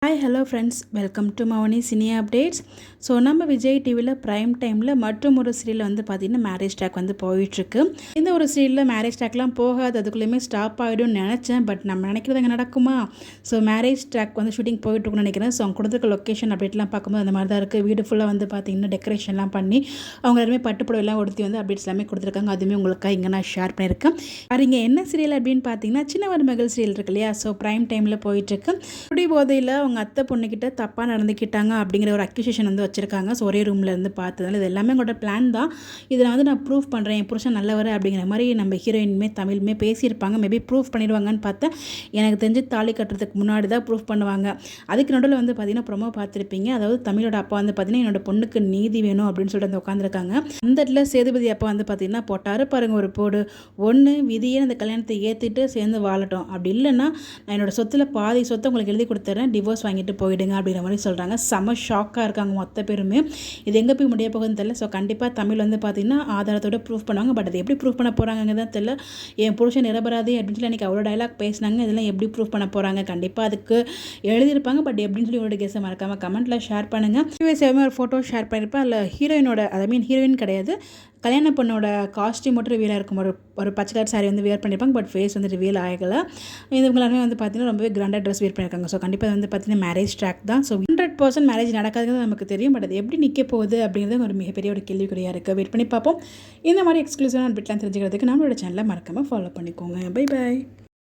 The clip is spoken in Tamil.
Hi hello friends, welcome to Mouni cine updates. So நம்ம விஜய் டிவியில் ப்ரைம் டைமில் மற்றும் ஒரு சீரியல் வந்து பார்த்திங்கன்னா மேரேஜ் ட்ராக் வந்து போயிட்டுருக்கு. இந்த ஒரு சீரியலில் மேரேஜ் ட்ராக்லாம் போகாது, அதுக்குள்ளேயுமே ஸ்டாப் ஆகிடும்னு நினச்சேன். பட் நம்ம நினைக்கிறது அங்கே நடக்குமா? ஸோ மேரேஜ் ட்ராக் வந்து ஷூட்டிங் போயிட்டுருக்குன்னு நினைக்கிறேன். ஸோ அவங்க கொடுத்துருக்க லொக்கேஷன் அப்டேட்லாம் பார்க்கும்போது அந்த மாதிரி தான் இருக்குது. வீடு ஃபுல்லாக வந்து பார்த்திங்கன்னா டெக்கரேஷன்லாம் பண்ணி அவங்க எல்லாருமே பட்டுப்புடவைலாம் உடுத்தி வந்து அப்டேட்ஸ் எல்லாமே கொடுத்துருக்காங்க. அதுவுமே உங்களுக்காக இங்கே நான் ஷேர் பண்ணியிருக்கேன். அது இங்கே என்ன சீரியல் அப்படின்னு பார்த்தீங்கன்னா சின்ன மருமகள் சீரியல் இருக்கு இல்லையா? ஸோ ப்ரைம் டைமில் போயிட்டுருக்கு. குடி போதையில் அவங்க அத்தை பொண்ணுக்கிட்ட தப்பாக நடந்துக்கிட்டாங்க அப்படிங்கிற ஒரு அக்யூசேஷன் வந்து வச்சுருக்காங்க. ஸோ ஒரே ரூமில் இருந்து பார்த்ததால இது எல்லாமே உங்களோட பிளான் தான். இதில் வந்து நான் ப்ரூஃப் பண்ணுறேன், என் புருஷன் நல்லவர் அப்படிங்கிற மாதிரி நம்ம ஹீரோயினுமே தமிழுமே பேசியிருப்பாங்க. மேபி ப்ரூஃப் பண்ணிடுவாங்கன்னு பார்த்தேன். எனக்கு தெரிஞ்சு தாலி கட்டுறதுக்கு முன்னாடி தான் ப்ரூஃப் பண்ணுவாங்க. அதுக்கு நடுவில் வந்து பார்த்திங்கன்னா ப்ரொமோ பார்த்துருப்பீங்க. அதாவது தமிழோட அப்பா வந்து பார்த்திங்கன்னா என்னோட பொண்ணுக்கு நீதி வேணும் அப்படின்னு சொல்லிட்டு வந்து உட்காந்துருக்காங்க. அந்த இடத்துல சேதுபதி அப்பா வந்து பார்த்திங்கன்னா போட்டாரு பாருங்க ஒரு போடு. ஒன்று விதியே அந்த கல்யாணத்தை ஏற்றிட்டு சேர்ந்து வாழட்டும், அப்படி இல்லைன்னா நான் என்னோட சொத்தில் பாதி சொத்தை உங்களுக்கு எழுதி கொடுத்துறேன், டிவோர்ஸ் வாங்கிட்டு போயிடுங்க அப்படிங்கிற மாதிரி சொல்கிறாங்க. செம ஷாக்காக இருக்காங்க மொத்த பேருமே. இது எங்கே போய் முடிய போகுதுன்னு தெரியல. ஸோ கண்டிப்பாக தமிழ் வந்து பார்த்திங்கன்னா ஆதாரத்தோடு ப்ரூஃப் பண்ணுவாங்க. பட் அது எப்படி ப்ரூஃப் பண்ண போகிறாங்க தான் தெரியல. என் புருஷன் நிரபராதி அப்படின்னு சொல்லி அன்றைக்கி அவ்வளோ டைலாக் பேசினாங்க. இதெல்லாம் எப்படி ப்ரூஃப் பண்ண போகிறாங்க? கண்டிப்பாக அதுக்கு எழுதியிருப்பாங்க. பட் எப்படின்னு சொல்லி உங்களோட கெஸ்ஸை மறக்காமல் கமெண்ட்டில் ஷேர் பண்ணுங்கள். ஒரு ஃபோட்டோ ஷேர் பண்ணியிருப்பேன். அதில் ஹீரோயினோட ஹீரோயின் கிடையாது, கல்யாண பொண்ணோட காஸ்ட்யூம் மட்டும் ரிவீல் ஆகிருக்கும். ஒரு பச்சை கலர் சாரி வந்து வியர் பண்ணியிருப்பாங்க. பட் ஃபேஸ் வந்து ரிவீல் ஆகலை. இவங்க எல்லாருமே வந்து பார்த்திங்கன்னா ரொம்பவே கிராண்டாக ட்ரெஸ் வியர் பண்ணியிருக்காங்க. ஸோ கண்டிப்பாக வந்து பார்த்திங்கன்னா மேரேஜ் ட்ராக் தான். ஸோ 100% மேரேஜ் நடக்காதுங்கிறது நமக்கு தெரியும். பட் அது எப்படி நிற்க போகுது அப்படிங்கிறது ஒரு மிகப்பெரிய ஒரு கேள்விக்குறியாக இருக்குது. வெயிட் பண்ணி பார்ப்போம். இந்த மாதிரி எக்ஸ்க்ளூசிவான அப்டேட்லாம் தெரிஞ்சுக்கிறதுக்கு நம்மளோட சேனலை மறக்காமல் ஃபாலோ பண்ணிக்கோங்க. Bye bye.